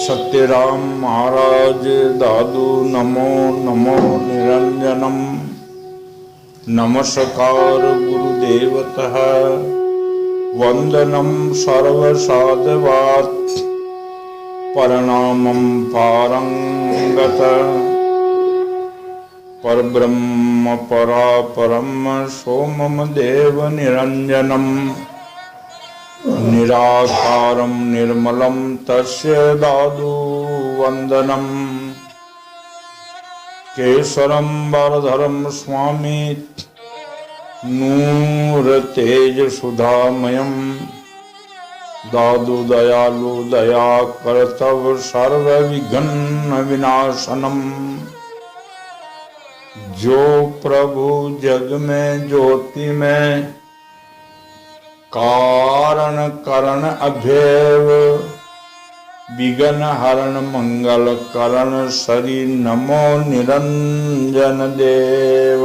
सत्यराम महाराज दादू नमो नमो निरंजनम। नमस्कार गुरुदेवतः वंदनम सर्वसाधवात् प्रणामं पारंगत। परब्रह्म परापरम सोमम देव निरंजनम निराकारं निर्मलं तस्य दादु वंदनम। केशरं वरधरं स्वामी नूर तेज सुधामयं दादु दयालु दया करतव सर्व विघ्न विनाशनम। जो प्रभु जग में ज्योति में कारण करण अभेव विघ्न हरण मंगल करण सरी नमो निरंजन देव।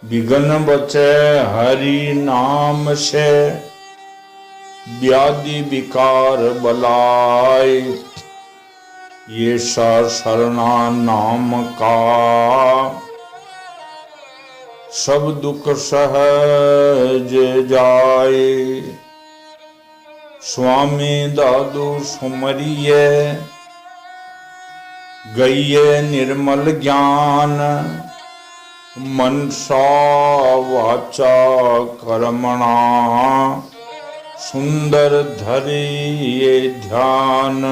विघ्न बचे हरि नाम से व्याधि विकार बलाय। ये शरणा नाम का सब दुख सहज जाए। स्वामी दादू सुमरिये गइये निर्मल ज्ञान मनसा वाचा कर्मणा सुंदर धरिये ध्यान।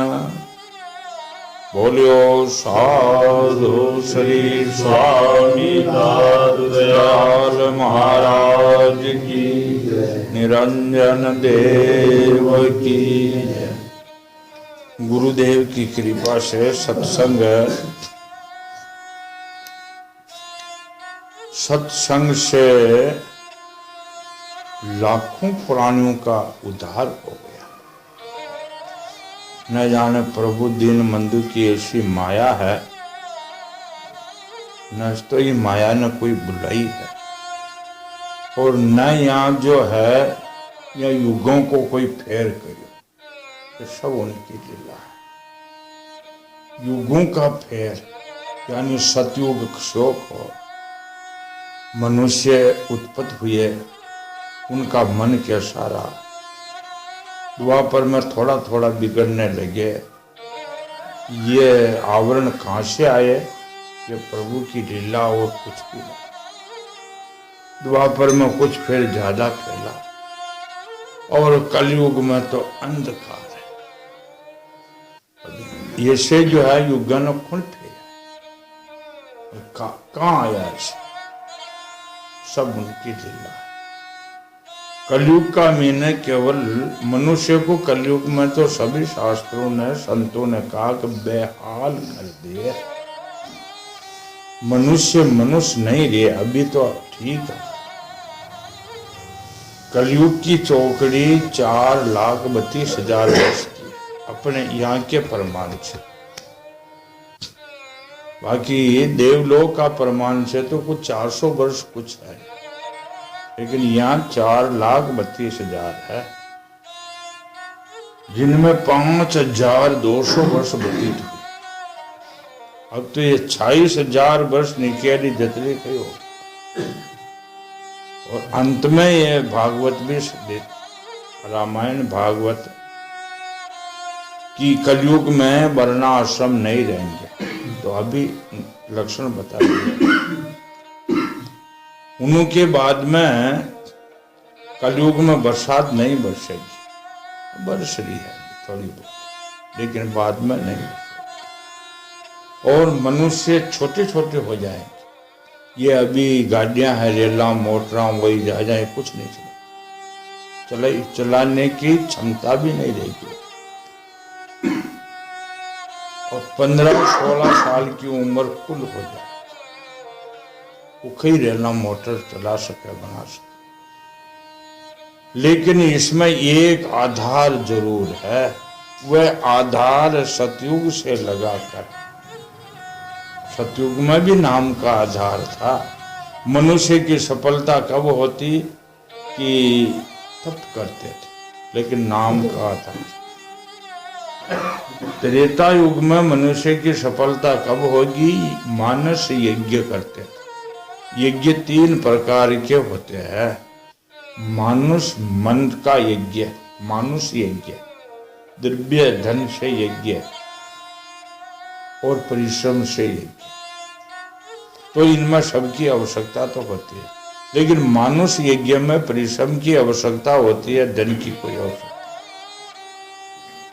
बोलियो साधु श्री स्वामी दादू दयाल महाराज की निरंजन देव की। गुरुदेव की कृपा से सत्संग से लाखों प्राणियों का उद्धार हो गया। न जाने प्रभु दीन बंधु की ऐसी माया है, न तो ये माया न कोई बुलाई है, और न यहाँ जो है या युगों को कोई फेर करो। ये सब उनकी लीला है। युगों का फेर यानी सतयुग शोक हो, मनुष्य उत्पत्ति हुए, उनका मन के सारा द्वापर में थोड़ा थोड़ा बिगड़ने लगे। ये आवरण कहाँ से आए? ये प्रभु की लीला और कुछ भी नहीं। द्वापर में कुछ फिर ज्यादा फैला, और कलयुग में तो अंधकार है। ये से जो है युगन खुल फेरा कहाँ आया ऐसे? सब उनकी लीला है। कलयुग का मीने केवल मनुष्य को कलयुग में तो सभी शास्त्रों ने संतों ने कहा कि बेहाल कर दिए। मनुष्य नहीं रहे अभी तो ठीक है। कलयुग की चौकड़ी 4,32,000 वर्ष की अपने यहाँ के प्रमाण से। बाकी देवलोक का प्रमाण से तो कुछ 400 वर्ष कुछ है, लेकिन यहाँ 4,32,000 है, जिनमें 5,200 वर्ष व्यतीत हुए। अब तो ये 26,000 वर्ष निकेली जतरी गई हो, और अंत में ये भागवत भी रामायण भागवत की कलयुग में वर्णाश्रम नहीं रहेंगे। तो अभी लक्षण बता दिए। उनके बाद में कलयुग में बरसात नहीं बरसेगी, बरस रही है थोड़ी बहुत, लेकिन बाद में नहीं बरसेगी। और मनुष्य छोटे छोटे हो जाएंगे। ये अभी गाड़ियां हैं, रेला मोटरा, वही जा जाए, कुछ नहीं चलाने की क्षमता भी नहीं रहेगी। और 15-16 साल की उम्र कुल हो जाए, कई रेला मोटर चला सके, बना सके। लेकिन इसमें एक आधार जरूर है, वह आधार सतयुग से लगाकर, सतयुग में भी नाम का आधार था, मनुष्य की सफलता कब होती कि तप करते थे, लेकिन नाम का था। त्रेता युग में मनुष्य की सफलता कब होगी? मानस यज्ञ करते थे। यज्ञ 3 प्रकार के होते हैं। मानुष मन का यज्ञ, मानुष यज्ञ, द्रव्य धन से यज्ञ और परिश्रम से यज्ञ। तो इनमें सबकी आवश्यकता तो होती है, लेकिन मानुष यज्ञ में परिश्रम की आवश्यकता होती है, धन की कोई आवश्यकता।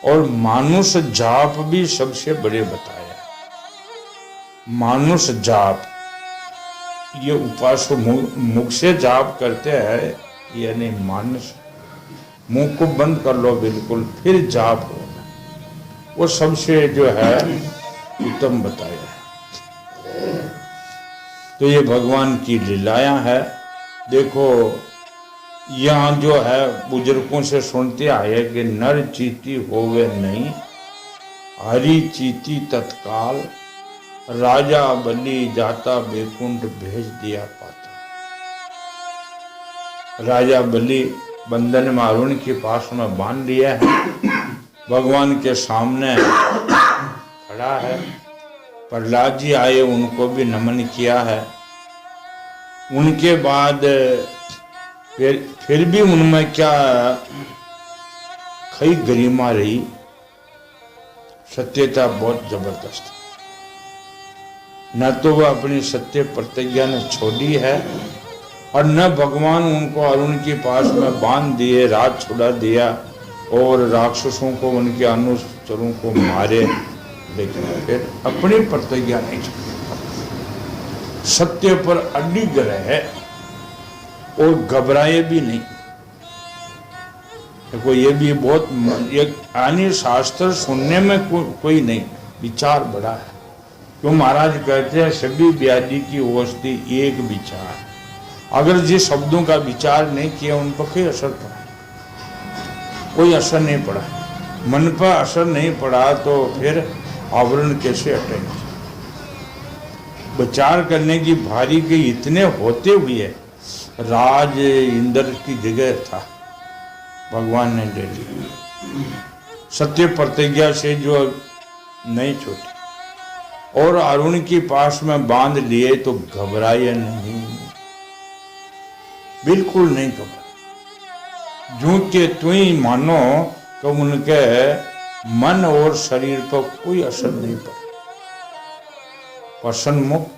और मानुष जाप भी सबसे बड़े बताया। मानुष जाप, ये उपास मुख से जाप करते हैं, यानी मानस, मुंह को बंद कर लो बिल्कुल, फिर जाप होगा, वो सबसे जो है उत्तम बताया है। तो ये भगवान की लीलाएं है। देखो यहाँ जो है बुजुर्गों से सुनते आए कि नर चीती होवे नहीं, हरि चीती तत्काल, राजा बलि जाता बैकुंठ भेज दिया पाता। राजा बलि बंधन में अरुण के पास में बांध लिया है, भगवान के सामने खड़ा है। प्रहलाद जी आए, उनको भी नमन किया है। उनके बाद फिर भी उनमें क्या खई गरिमा रही, सत्यता बहुत जबरदस्त। न तो वह अपनी सत्य प्रतिज्ञा ने छोड़ी है, और न भगवान उनको अरुण के पास में बांध दिए, राज छुड़ा दिया और राक्षसों को, उनके अनुचरों को मारे, लेकिन फिर अपनी प्रतिज्ञा नहीं छोड़ी, सत्य पर अडिग रहे और घबराए भी नहीं। देखो ये भी बहुत, यानी शास्त्र सुनने में कोई नहीं, विचार बड़ा है। क्यों महाराज कहते हैं सभी व्याधि की औषधि एक विचार। अगर जिस शब्दों का विचार नहीं किया उन पर कोई असर पड़ा, कोई असर नहीं पड़ा, मन पर असर नहीं पड़ा, तो फिर आवरण कैसे हटेगा? विचार करने की भारी के इतने होते हुए राज इंद्र की जगह था, भगवान ने ले ली। सत्य प्रतिज्ञा से जो नहीं छूटी और अरुण के पास में बांध लिए, तो घबराए नहीं, बिल्कुल नहीं घबराए। जो कि तू ही मानो कि उनके मन और शरीर पर कोई असर नहीं पड़ा, प्रसन्न मुक्त।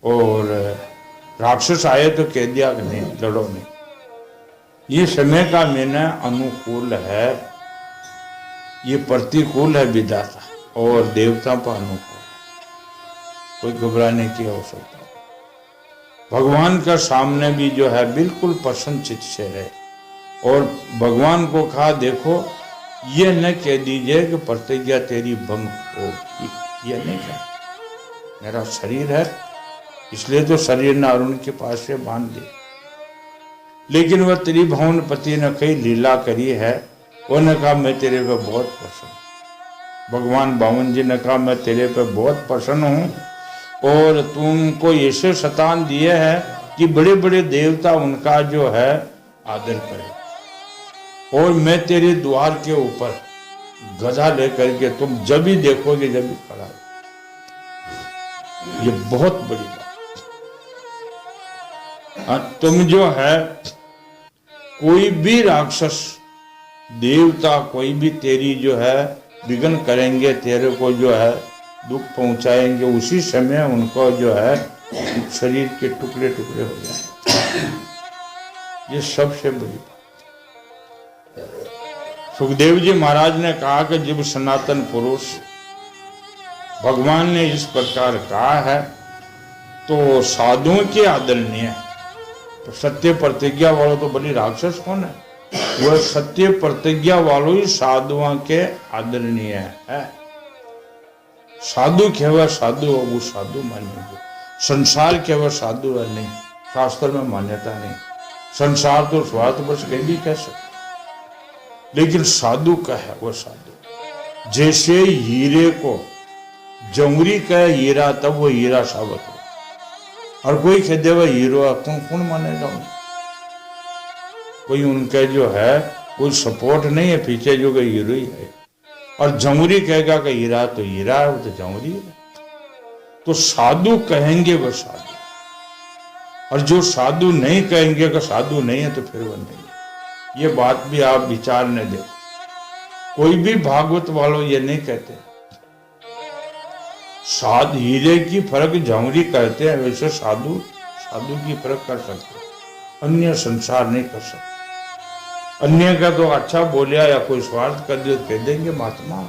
और राक्षस आए तो कह दिया कि नहीं, लड़ो नहीं। ये समय का मैंने अनुकूल है, ये प्रतिकूल है विधाता, और देवता पर अनुकूल है, कोई घबराने की आवश्यकता। भगवान का सामने भी जो है बिल्कुल प्रसन्न चित्त से है, और भगवान को कहा देखो ये न कह दीजिए कि प्रतिज्ञा तेरी भंग होगी, ये नहीं कहा। मेरा शरीर है, इसलिए तो शरीर ने अरुण के पास से बांध दिया, लेकिन वह त्रिभुवन पति ने कई लीला करी है। उन्होंने कहा मैं तेरे पे बहुत प्रसन्न, भगवान बामन जी ने कहा मैं तेरे पे बहुत प्रसन्न हूँ, और तुमको ऐसे शतान दिए हैं कि बड़े बड़े देवता उनका जो है आदर करें, और मैं तेरे द्वार के ऊपर गधा लेकर के तुम जब भी देखोगे जब भी खड़ा है। ये बहुत बड़ी बात। तुम जो है कोई भी राक्षस देवता कोई भी तेरी जो है विघ्न करेंगे, तेरे को जो है दुख पहुंचाएंगे, उसी समय उनको जो है शरीर के टुकड़े टुकड़े हो जाएंगे। ये सबसे बड़ी बात। सुखदेव जी महाराज ने कहा कि जब सनातन पुरुष भगवान ने इस प्रकार कहा है तो साधुओं के आदरणीय है। तो सत्य प्रतिज्ञा वालों तो बड़ी राक्षस कौन है? वह सत्य प्रतिज्ञा वालों ही साधुओं के आदरणीय है। साधु कहवा साधु हो, वो साधु मानेंगे। संसार कहवा साधु है नहीं, शास्त्र में मान्यता नहीं। संसार तो स्वार्थ बस कहीं भी कह सकते, लेकिन साधु का है वो साधु। जैसे हीरे को जमुरी का हीरा तब वो हीरा साबित हो, और कोई कह दे वह हीरो है, कौन कौन मानेगा उन्हें? कोई उनका जो है कोई सपोर्ट नहीं है पीछे, जो कि हीरो ही है। और जमुरी कहेगा कि हीरा तो हीरा है, वो तो जमुरी है। तो साधु कहेंगे वह साधु, और जो साधु नहीं कहेंगे कि साधु नहीं है तो फिर वह नहीं है। ये बात भी आप विचार ने देखो, कोई भी भागवत वालों ये नहीं कहते साध हीरे की फर्क जमुरी करते हैं, वैसे साधु साधु की फर्क कर सकते, अन्य संसार नहीं कर सकते। अन्य का तो अच्छा बोलिया या कोई स्वार्थ कर दिया कह देंगे महात्मा,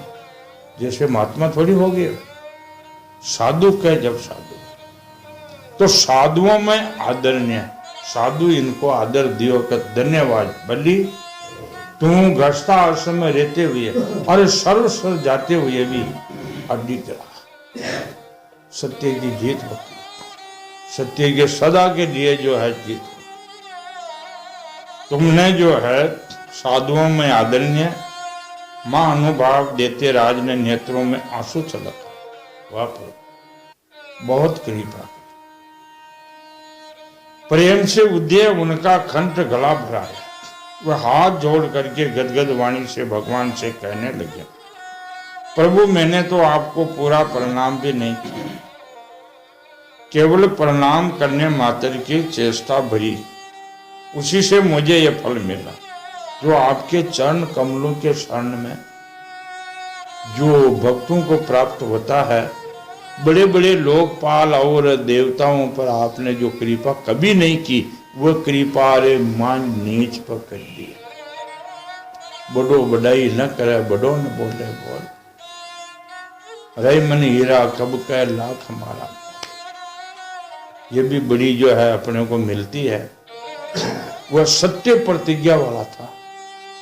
जैसे महात्मा थोड़ी हो गए। साधु कहे जब साधु, तो साधुओं में आदरणीय साधु, इनको आदर दियो का धन्यवाद। बल्ली तुम गृहस्थ आश्रम में रहते हुए और सर्व जाते हुए भी अड्डी करा, सत्य की जीत होती है, सत्य के सदा के लिए जो है जीत। तुमने जो है साधुओं में आदरणीय मां अनुभाव देते राज ने नेत्रों में आंसू छलका। वाह प्रभु, बहुत कृपा, प्रेम से उदय उनका कंठ गला भरा है। वह हाथ जोड़ करके गदगद वाणी से भगवान से कहने लगे, प्रभु मैंने तो आपको पूरा प्रणाम भी नहीं किया, केवल प्रणाम करने मात्र की चेष्टा भरी, उसी से मुझे यह फल मिला जो आपके चरण कमलों के शरण में जो भक्तों को प्राप्त होता है। बड़े बड़े लोकपाल और देवताओं पर आपने जो कृपा कभी नहीं की, वह कृपा रे मान नीच पर कर दी। बड़ो बड़ाई न करे, बड़ो न बोले बोल, रही मन हीरा कब कह लाख हमारा। ये भी बड़ी जो है अपने को मिलती है। वह सत्य प्रतिज्ञा वाला था,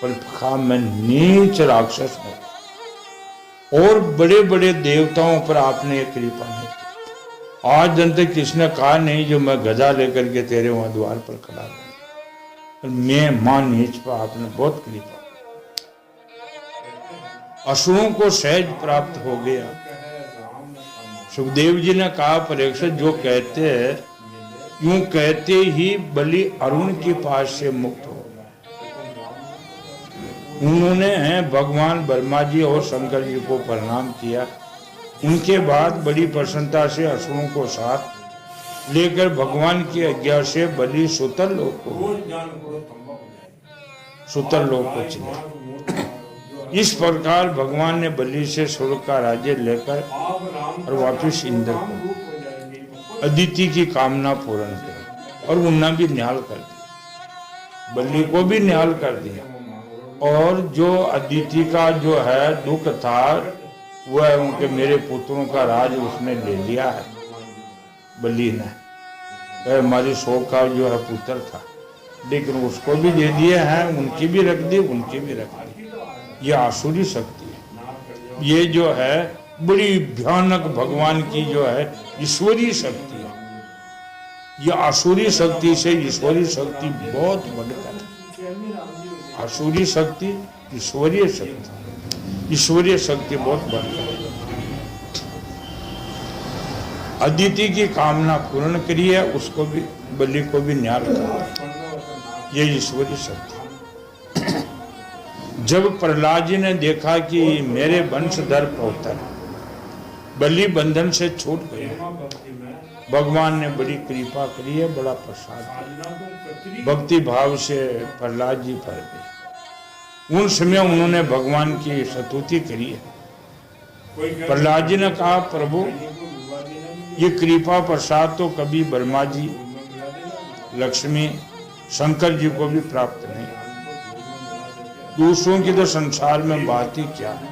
पर खाम में नीच राक्षस हो, और बड़े बड़े देवताओं पर आपने ये कृपा नहीं की। आज दिन तक किसने कहा नहीं जो मैं गधा लेकर के तेरे वहां द्वार पर खड़ा हूं, मैं मां नीच पर आपने बहुत कृपा। असुरों को सहज प्राप्त हो गया। सुखदेव जी ने कहा परीक्षित जो कहते हैं यूं कहते ही बलि अरुण के पास से मुक्त हो। उन्होंने भगवान ब्रह्मा जी और शंकर जी को प्रणाम किया। उनके बाद बड़ी प्रसन्नता से असुरों को साथ लेकर भगवान की आज्ञा से बलि सुतर लोक को चले। इस प्रकार भगवान ने बलि से स्वर्ग का राज्य लेकर और वापिस इंद्र को अदिति की कामना पूर्ण की, और उन्ना भी निहाल कर दिया, बलि को भी निहाल कर दिया। और जो अदिति का जो है दुख था, वह उनके मेरे पुत्रों का राज उसने ले लिया है बलि ने। हमारी शोक का जो है पुत्र था, लेकिन उसको भी दे दिए हैं, उनकी भी रख दी, उनकी भी रख दी। ये आसुरी शक्ति है। ये जो है बड़ी भयानक भगवान की जो है ईश्वरीय शक्ति है। ये आसुरी शक्ति से ईश्वरीय शक्ति बहुत बढ़कर है। आसुरी शक्ति ईश्वरीय शक्ति, ईश्वरीय शक्ति बहुत बढ़कर। अदिति की कामना पूर्ण करी है, उसको भी बलि को भी न्याय कर, ये ईश्वरीय शक्ति। जब प्रहलाद जी ने देखा कि मेरे वंशधर पौत्र बलि बंधन से छूट गए, भगवान ने बड़ी कृपा करी है, बड़ा प्रसाद, भक्ति भाव से प्रहलाद जी पर गए। उन समय उन्होंने भगवान की स्तुति करी है। प्रहलाद जी ने कहा, प्रभु ये कृपा प्रसाद तो कभी ब्रह्मा जी, लक्ष्मी, शंकर जी को भी प्राप्त नहीं, दूसरों की तो संसार में बात ही क्या है।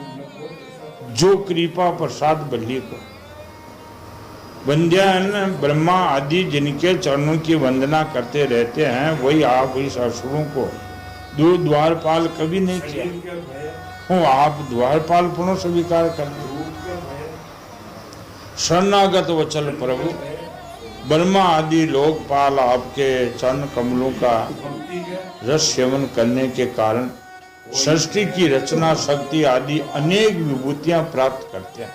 जो कृपा प्रसाद बलि को वंद्यन ब्रह्मा आदि जिनके चरणों की वंदना करते रहते हैं, वही आप इस असुरों को द्वारपाल कभी नहीं किया हो, आप द्वारपाल पुनः स्वीकार कर दो। शरणागत वचल प्रभु ब्रह्मा आदि लोकपाल आपके चरण कमलों का रस सेवन करने के कारण सृष्टि की रचना शक्ति आदि अनेक विभूतियां प्राप्त करते हैं।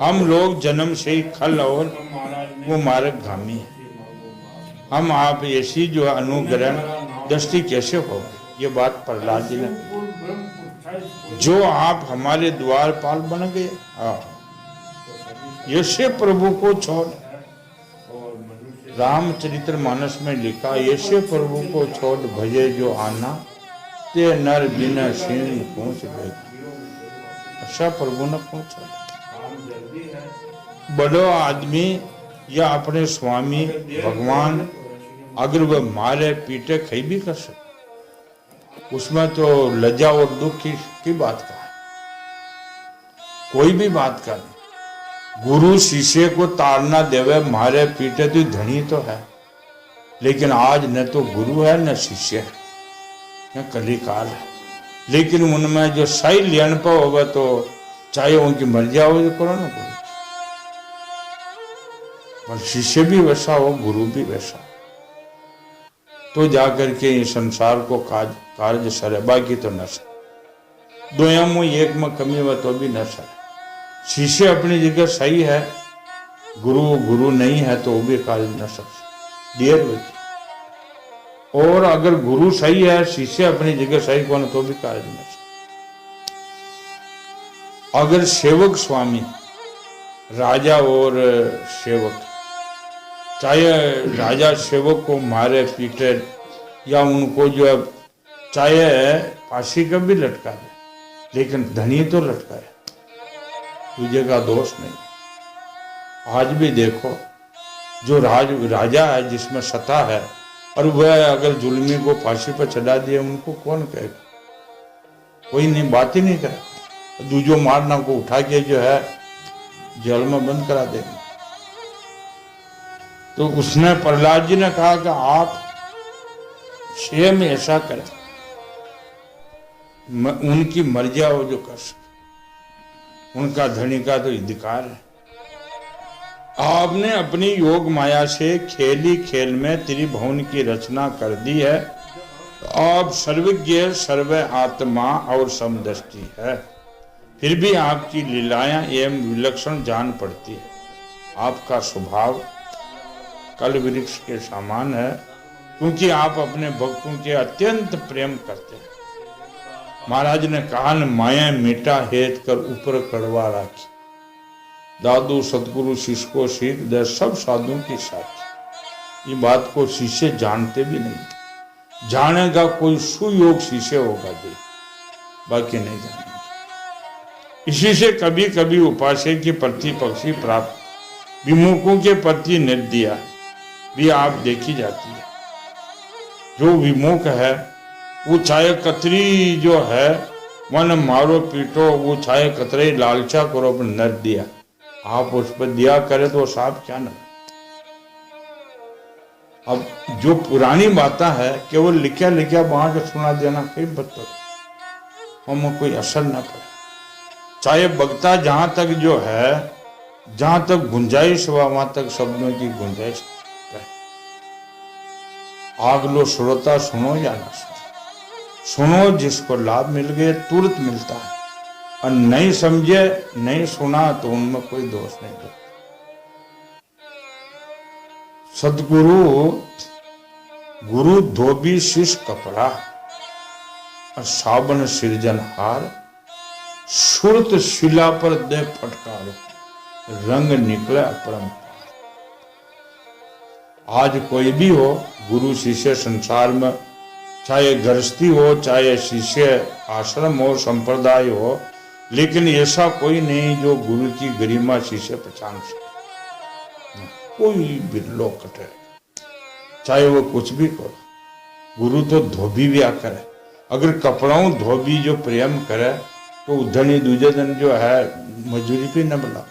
हम लोग जन्म से ही खल और वो मार्गगामी है। हम आप ऐसी जो अनुग्रह दृष्टि कैसे हो, ये बात प्रहलाद जी ने, जो आप हमारे द्वारपाल बन गए, ऐसे प्रभु को छोड़, रामचरितमानस में लिखा, ऐसे प्रभु को छोड़ भजे जो आना, ते नर बिना सीढ़ी पहुंच गए। ऐसा प्रभु ने पहुंचा। बड़ो आदमी या अपने स्वामी भगवान अगर वह मारे पीटे कहीं भी कर सकते, उसमें तो लज्जा और दुख की बात का है, कोई भी बात का नहीं। गुरु शिष्य को ताड़ना देवे मारे पीटे तो धनी तो है, लेकिन आज न तो गुरु है न शिष्य है, न कलिकाल है। लेकिन उनमें जो सही लेन पर होगा तो चाहे उनकी मर्जी हो तो करो ना गुरु, पर शिष्य भी वैसा हो, गुरु भी वैसा हो, तो जाकर के इस संसार को कार्य सरे, बाकी तो न सरे। दो में एक में कमी हो तो भी न सरे। शिष्य अपनी जगह सही है, गुरु नहीं है तो वो भी कार्य न सके, देर होगी। और अगर गुरु सही है, शिष्य अपनी जगह सही कौन तो भी कार्य न सके। अगर सेवक स्वामी, राजा और सेवक, चाहे राजा सेवक को मारे पीटे या उनको जो है चाहे फांसी का भी लटका दे, लेकिन धनी तो लटकाए, तुझे का दोष नहीं। आज भी देखो जो राजा है जिसमें सत्ता है, और वह अगर जुल्मी को फांसी पर चढ़ा दिए, उनको कौन कहेगा? कोई नहीं, बात ही नहीं करे। दूजो मारना को उठा के जो है जेल में बंद करा देंगे। तो उसने प्रहलाद जी ने कहा कि आप स्वयं ऐसा करें, उनकी मर्जी हो जो कर सके, उनका धनी का तो अधिकार है। आपने अपनी योग माया से खेली खेल में त्रिभुवन की रचना कर दी है। आप सर्वज्ञ सर्व आत्मा और समदृष्टि है, फिर भी आपकी लीलाएं एवं विलक्षण जान पड़ती है। आपका स्वभाव कल वृक्ष के समान है, क्योंकि आप अपने भक्तों के अत्यंत प्रेम करते हैं। महाराज ने कहा न माया मीठा हेत कर ऊपर कड़वा राखी, दादू सतगुरु शिष्य को सीख दे सब साधुओं की साथी। ये बात को शिष्य जानते भी नहीं, जानेगा कोई सुयोग शिष्य होगा दे, बाकी नहीं जानेंगे। इसी से कभी कभी उपास्य की प्रतिपक्षी प्राप्त, विमुखों के प्रति निर्दया भी आप देखी जाती है। जो विमुख है वो चाहे कतरी जो है मन मारो पीटो, वो चाहे कतरे लालचा करो, पर नर दिया आप उस पर दिया करे तो साफ क्या न। अब जो पुरानी बातें है केवल लिखा वहां के सुना देना कई बदतर, हमें कोई असर ना पड़े। चाहे वक्ता जहां तक जो है, जहां तक गुंजाइश हुआ वहां तक शब्दों की गुंजाइश है। आग लो श्रोता, सुनो या ना सुनो, जिसको लाभ मिल गए तुरंत मिलता है, और नहीं समझे नहीं सुना तो उनमें कोई दोष नहीं होता। सदगुरु गुरु धोबी शिष्य कपड़ा, और साबन सृजनहार, सुरत शिला पर दे फटकार, रंग निकले अपरंपार। आज कोई भी हो, गुरु शिष्य संसार में, चाहे गृहस्थी हो चाहे शिष्य आश्रम हो संप्रदाय हो, लेकिन ऐसा कोई नहीं जो गुरु की गरिमा शिष्य पहचान सके। कोई बिरलो कटे, चाहे वो कुछ भी करो। गुरु तो धोबी भी आकर है, अगर कपड़ों धोबी जो प्रेम करे तो धनी दूजे दिन जो है मजदूरी भी न बुला।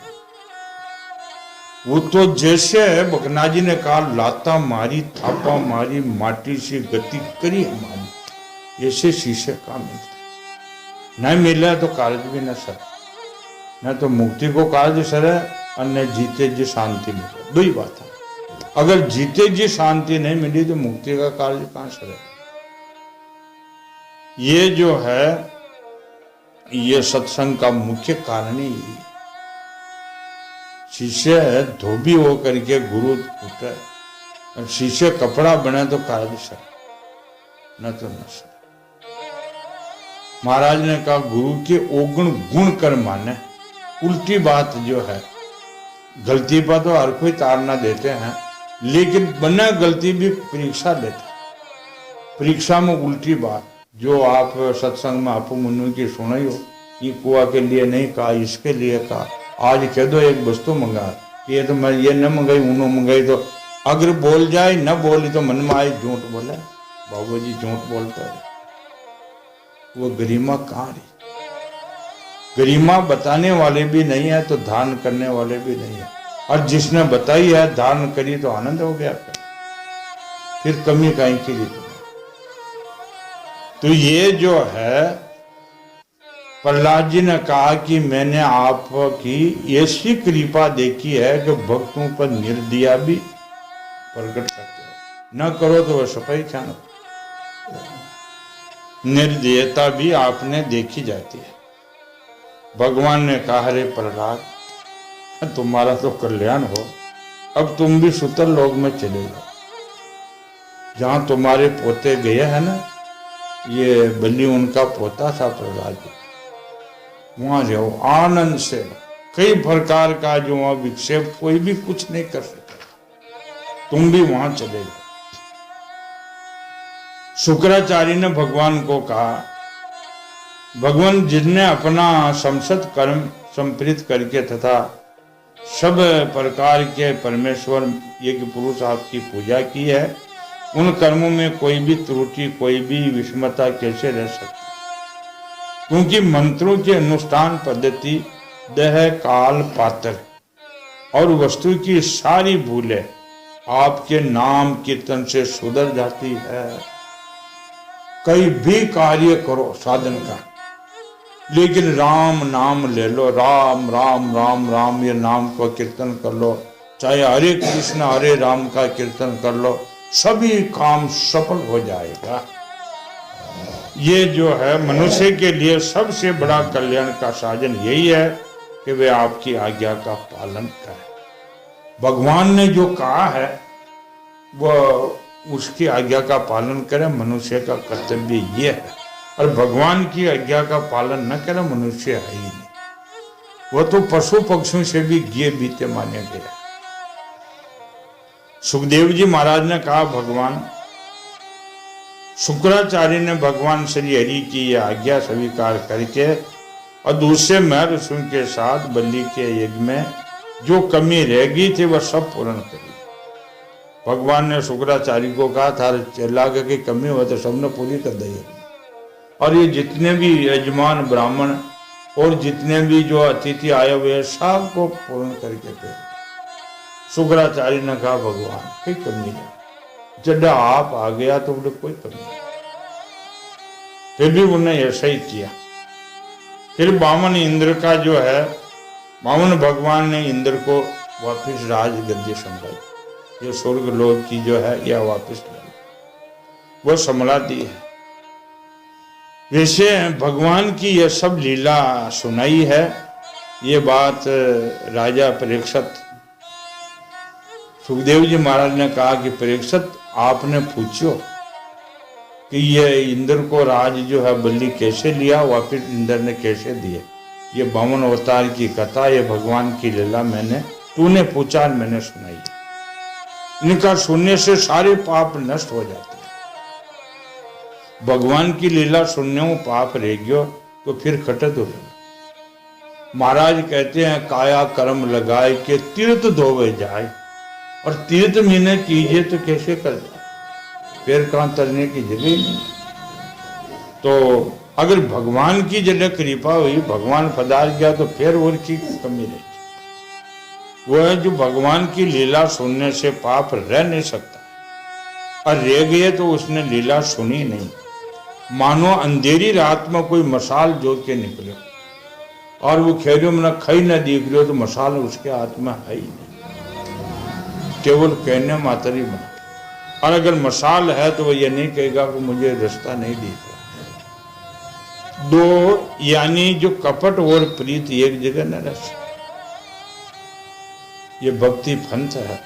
वो तो जैसे बकना जी ने कहा, लाता मारी थापा मारी माटी से गति करी हमारी, ऐसे शीशे का मिलता नहीं मिले तो कार्य भी न सर, न तो मुक्ति को कार्य सरे और न जीते जी शांति मिले। दो ही बात है, अगर जीते जी शांति नहीं मिली तो मुक्ति का कार्य कहां सरे। ये जो है ये सत्संग का मुख्य कारण ही शिष्य धोबी हो करके गुरु उठे, शिष्य कपड़ा बने तो काज सर, न तो न सर। महाराज ने कहा गुरु के ओगुण गुण कर माने। उल्टी बात जो है, गलती पर तो हर कोई ताड़ना देते हैं, लेकिन बिना गलती भी परीक्षा लेते। परीक्षा में उल्टी बात जो आप सत्संग में आपो मुन्नु की सुनाई हो, ये कुआ के लिए नहीं कहा, इसके लिए कहा। आज कह दो एक वस्तु मंगा, ये तो मैं ये न मंगाई उन्हों मंगाई, तो अगर बोल जाए न बोली तो मन में आए झूठ बोले, बाबू जी झूठ बोलता है। वो गरिमा कहाँ रही? गरिमा बताने वाले भी नहीं है तो धारण करने वाले भी नहीं है, और जिसने बताई है धारण करी तो आनंद हो गया, फिर कमी कहीं की ली। तो ये जो है प्रहलाद जी ने कहा कि मैंने आपकी ऐसी कृपा देखी है कि भक्तों पर निर्दया भी प्रकट करते हो, न करो तो वह सफाई क्या न, निर्दयता भी आपने देखी जाती है। भगवान ने कहा रे प्रहलाद तुम्हारा तो कल्याण हो, अब तुम भी सुतल लोक में चले जाओ, जहां तुम्हारे पोते गए हैं ना, ये बलि उनका पोता था प्रहलाद जी, वहां जाओ आनंद से। कई प्रकार का जो वहां विक्षेप कोई भी कुछ नहीं कर सकता, तुम भी वहां चले जाओ। शुक्राचार्य ने भगवान को कहा, भगवान जिसने अपना संसद कर्म संप्रीत करके तथा सब प्रकार के परमेश्वर यज्ञ पुरुष आपकी पूजा की है, उन कर्मों में कोई भी त्रुटि कोई भी विषमता कैसे रह सकती? क्योंकि मंत्रों की अनुष्ठान पद्धति देह काल पात्र और वस्तु की सारी भूलें आपके नाम कीर्तन से सुधर जाती है। कई भी कार्य करो साधन का, लेकिन राम नाम ले लो, राम राम राम राम ये नाम को कीर्तन कर लो, चाहे हरे कृष्ण हरे राम का कीर्तन कर लो, सभी काम सफल हो जाएगा। ये जो है मनुष्य के लिए सबसे बड़ा कल्याण का साधन यही है कि वे आपकी आज्ञा का पालन करें। भगवान ने जो कहा है वह उसकी आज्ञा का पालन करें, मनुष्य का कर्तव्य ये है। और भगवान की आज्ञा का पालन न करे मनुष्य है ही नहीं, वो तो पशु पक्षियों से भी गिए बीते माने गए। सुखदेव जी महाराज ने कहा, भगवान शुक्राचार्य ने भगवान श्री हरि की यह आज्ञा स्वीकार करके और दूसरे महर्षियों के साथ बलि के यज्ञ में जो कमी रह गई थी वह सब पूर्ण करी। भगवान ने शुक्राचार्य को कहा था, चला की कमी हो तो सबने पूरी कर दी। और ये जितने भी यजमान ब्राह्मण और जितने भी जो अतिथि आए हुए सबको पूर्ण करके दे। शुक्राचार्य ने कहा, भगवान कोई कमी नहीं, जब आप आ गया तो बोले कोई कमी नहीं। फिर भी उन्होंने ऐसा ही किया। फिर वामन इंद्र का जो है, वामन भगवान ने इंद्र को वापिस राज गद्दी संभाली, ये स्वर्ग लोक की जो है यह वापिस लाई, वो संभला दी है। वैसे भगवान की यह सब लीला सुनाई है। ये बात राजा परीक्षित, सुखदेव जी महाराज ने कहा कि परीक्षित आपने पूछो कि ये इंद्र को राज जो है बलि कैसे लिया, वापिस इंद्र ने कैसे दिए। ये वामन अवतार की कथा, ये भगवान की लीला मैंने तूने पूछा और मैंने सुनाई। इनका सुनने से सारे पाप नष्ट हो जाते हैं। भगवान की लीला सुनने में पाप रह गयो तो फिर खटत हो जाए। महाराज कहते हैं, काया कर्म लगाए के तीर्थ धोवे जाए, और तीर्थ मीने कीजिए तो कैसे कर जाए, पैर कहाँ तरने की जगह ही नहीं। तो अगर भगवान की जगह कृपा हुई, भगवान पधार गया तो फिर और की कमी रहेगी। वो है जो भगवान की लीला सुनने से पाप रह नहीं सकता, और रह गए तो उसने लीला सुनी नहीं। मानो अंधेरी रात में कोई मसाल जो के निकले और वो खेरियों में खई न दिख रही हो तो मसाल उसके हाथ में है ही नहीं, केवल कहने मात्र ही बना। और अगर मसाल है तो वो ये नहीं कहेगा कि मुझे रास्ता नहीं दिख रहा। दो यानी जो कपट और प्रीत एक जगह न रह सकते। ये भक्ति पंथ है।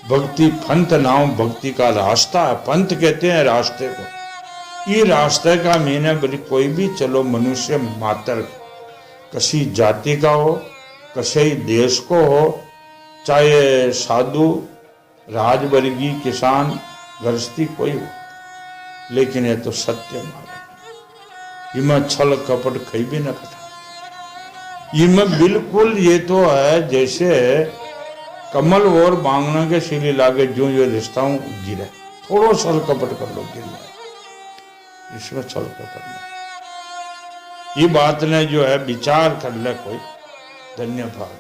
भक्ति पंथ नाम भक्ति का रास्ता है। पंथ कहते हैं रास्ते को। ये रास्ते का मीने बोली कोई भी चलो मनुष्य मात्र, किसी जाति का हो, किसी देश को हो, चाहे साधु, राजवर्गीय, किसान, गृहस्थी, कोई हो, लेकिन ये तो सत्य मार्ग। इनमें छल कपट कहीं भी न कटा। इनमें बिल्कुल ये तो है जैसे कमल और बांगना के सिले लागे जो ये रिश्ता गिरे, थोड़ो छल कपट कर लो गिर जाए। इसमें छल कपट नहीं। ये बात ने जो है विचार कर ले कोई, धन्यवाद।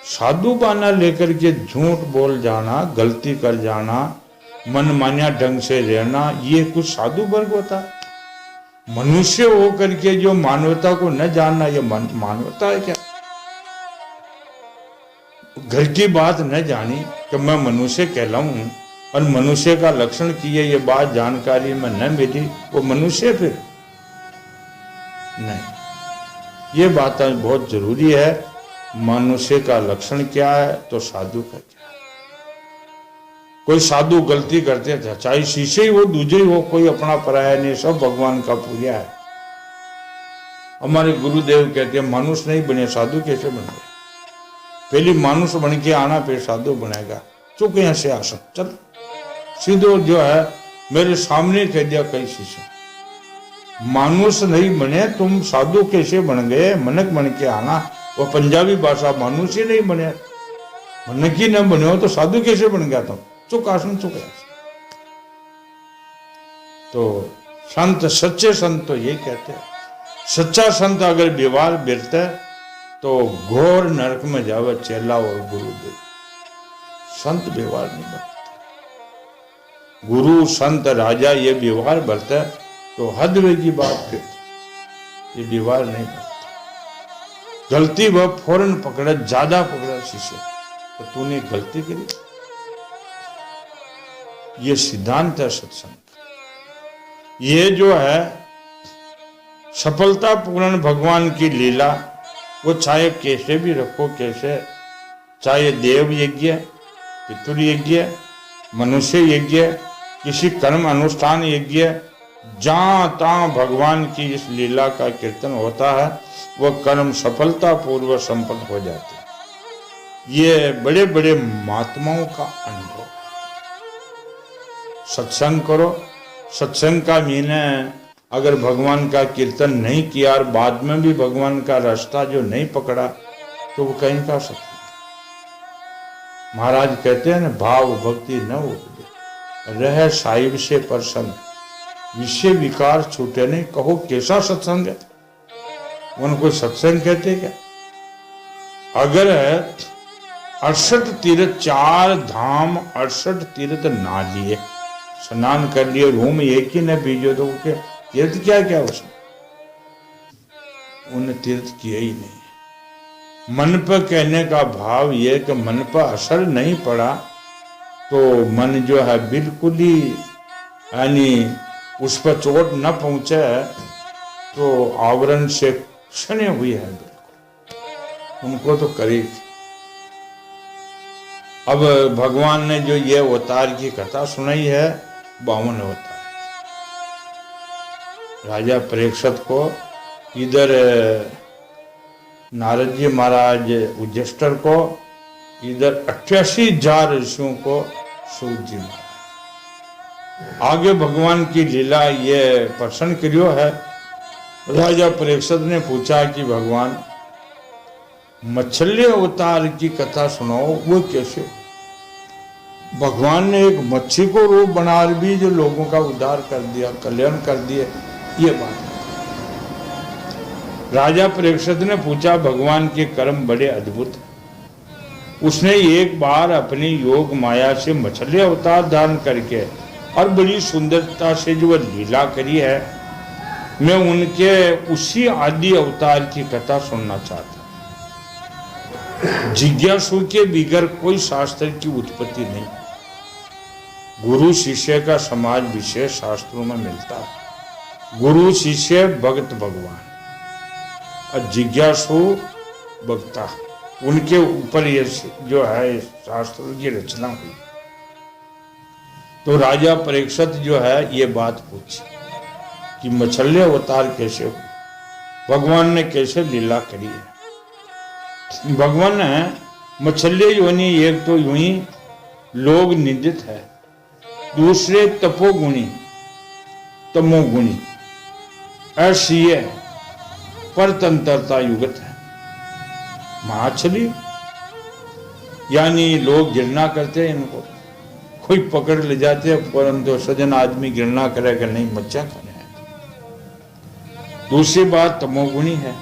साधु बाना लेकर के झूठ बोल जाना, गलती कर जाना, मनमान्या ढंग से रहना, ये कुछ साधु वर्ग होता है? मनुष्य होकर के जो मानवता को न जानना, ये मानवता है क्या? घर की बात न जानी कि मैं मनुष्य कहलाऊं और मनुष्य का लक्षण की है, ये बात जानकारी में न मिली, वो मनुष्य फिर नहीं। ये बात बहुत जरूरी है। मनुष्य का लक्षण क्या है तो साधु का क्या है। कोई साधु गलती करते थे, चाहे शीशे ही हो, दूजे ही हो, कोई अपना पराया नहीं, सब भगवान का पूजा है। हमारे गुरुदेव कहते हैं मनुष्य नहीं बने साधु कैसे बन गए? पहले मानुष बन के आना, फिर साधु बनेगा। चुप यहां से आसन चल, सीधो जो है मेरे सामने कह दिया कई शीशे। मानुष नहीं बने तुम साधु कैसे बन गए? मनक बन के आना। वो पंजाबी भाषा, मानुष ही नहीं बने, मनक ही न बने हो तो साधु कैसे बन गया तुम? चुप आसन, चुप आसन। तो संत, सच्चे संत तो ये कहते हैं, सच्चा संत अगर व्यवहार बिरते तो घोर नरक में जावे चेला और गुरुदेव। संत व्यवहार नहीं बरते। गुरु संत राजा ये व्यवहार बरते तो हद वे की बात करते, ये व्यवहार नहीं बरते। गलती वह फौरन पकड़ा, ज्यादा पकड़ा शीशे तो तूने गलती करी। ये सिद्धांत है सत्संग। ये जो है सफलता पूर्ण भगवान की लीला, वो चाहे कैसे भी रखो, कैसे, चाहे देव यज्ञ, पितृ यज्ञ, मनुष्य यज्ञ, किसी कर्म अनुष्ठान यज्ञ, जहां तहां भगवान की इस लीला का कीर्तन होता है, वह कर्म सफलता पूर्वक संपन्न हो जाते हैं। ये बड़े बड़े महात्माओं का अनुभव। सत्संग करो। सत्संग का मीने अगर भगवान का कीर्तन नहीं किया और बाद में भी भगवान का रास्ता जो नहीं पकड़ा तो वो कहीं का सत्संग। महाराज कहते हैं ना, भाव भक्ति न उपजे, रह साहिब से प्रसन्न, विषय विकार छूटे नहीं। कहो कैसा सत्संग है? उनको सत्संग कहते क्या? अगर 68 तीर्थ, 4 धाम, 68 तीर्थ ना लिए, स्नान कर लिए, रूम एक ही न बीजो तो तीर्थ क्या क्या उसने? उन्हें तीर्थ किया ही नहीं। मन पर कहने का भाव यह कि मन पर असर नहीं पड़ा तो मन जो है बिल्कुल ही, यानी उस पर चोट न पहुंचे तो आवरण से क्षण हुई है बिल्कुल, उनको तो करीब। अब भगवान ने जो ये अवतार की कथा सुनाई है, 52 अवतार। राजा परीक्षित को, इधर नारद जी महाराज युधिष्ठिर को, इधर 88,000 ऋषियों को सूत जी महाराज। आगे भगवान की लीला ये प्रसन्न करियो है। राजा परीक्षित ने पूछा कि भगवान मछली अवतार की कथा सुनाओ, वो कैसे? भगवान ने एक मच्छी को रूप बना भी जो लोगों का उद्धार कर दिया, कल्याण कर दिए, ये बात है। राजा परीक्षित ने पूछा भगवान के कर्म बड़े अद्भुत। उसने एक बार अपनी योग माया से मछली अवतार धारण करके और बड़ी सुंदरता से जो लीला करी है, मैं उनके उसी आदि अवतार की कथा सुनना चाहता। जिज्ञासु के बिगर कोई शास्त्र की उत्पत्ति नहीं। गुरु शिष्य का समाज विशेष शास्त्रों में मिलता है। गुरु शिष्य, भक्त भगवान और जिज्ञासु भक्ता, उनके ऊपर ये जो है शास्त्र की रचना हुई। तो राजा परीक्षित जो है ये बात पूछी कि मछली अवतार कैसे हुई, भगवान ने कैसे लीला करी है। भगवान ने मछली योनि, एक तो यूं ही लोग निंदित है, दूसरे तपोगुणी तमोगुणी असीय परतंत्रता युगत है। मछली यानी लोग घृणा करते हैं इनको, कोई पकड़ ले जाते हैं, परंतु सज्जन आदमी घृणा करेगा नहीं, मच्छा खाने हैं। दूसरी बात तमोगुणी है।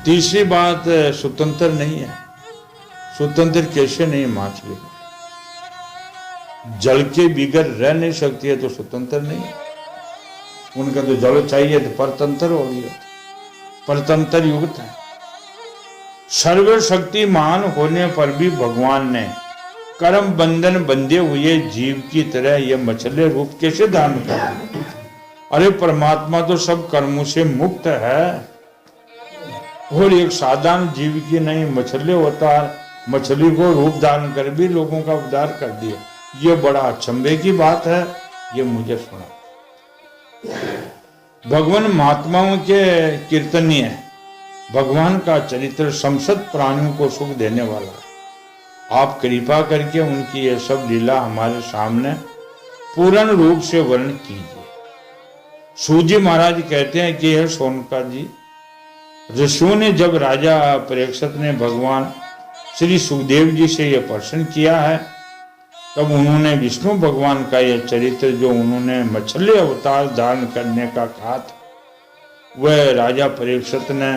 तीसरी बात स्वतंत्र नहीं है। स्वतंत्र कैसे नहीं? मछली जल के बिगर रह नहीं सकती है तो स्वतंत्र नहीं है। उनका तो जल चाहिए तो परतंत्र हो गया, परतंत्र युक्त है। सर्वशक्तिमान होने पर भी भगवान ने कर्म बंधन बंधे हुए जीव की तरह यह मछली रूप कैसे धारण कर? अरे परमात्मा तो सब कर्मों से मुक्त है और एक साधारण जीव की नहीं, मछली होता है, मछली को रूप धारण कर भी लोगों का उद्धार कर दिया। ये बड़ा अचंभे की बात है। ये मुझे सुना। भगवान महात्माओं के कीर्तनीय है। भगवान का चरित्र समस्त प्राणियों को सुख देने वाला है। आप कृपा करके उनकी यह सब लीला हमारे सामने पूर्ण रूप से वर्णन कीजिए। सूजी महाराज कहते हैं कि यह सोनका जी, ऋषियों ने जब राजा परीक्षित ने भगवान श्री सुखदेव जी से यह प्रश्न किया है, तब उन्होंने विष्णु भगवान का यह चरित्र जो उन्होंने मछली अवतार धारण करने का कहा था, वह राजा परीक्षित ने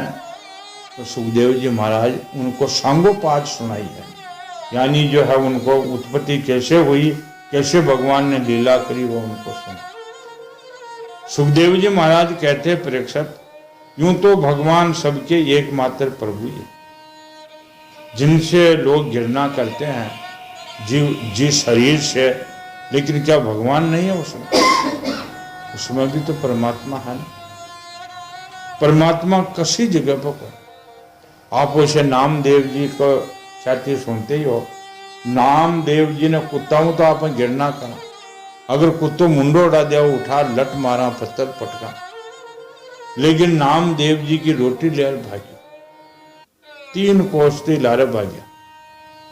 तो सुखदेव जी महाराज उनको सांगोपाठ सुनाई है। यानी जो है उनको उत्पत्ति कैसे हुई, कैसे भगवान ने लीला करी, वो उनको सुना। सुखदेव जी महाराज कहते हैं, परीक्षित यूं तो भगवान सबके एकमात्र प्रभु है, जिनसे लोग घृणा करते हैं जिस शरीर से, लेकिन क्या भगवान नहीं है उसमें? उसमें भी तो परमात्मा है ना। परमात्मा किसी जगह पर, आप वैसे नामदेव जी को ख्याति सुनते ही हो। नामदेव जी ने कुत्ताओं तो आप घृणा करा, अगर कुत्तो मुंडो उड़ा दिया, उठा लट मारा, पत्थर पटका, लेकिन नामदेव जी की रोटी ले भागी, 3 कोसती लारे भाग्या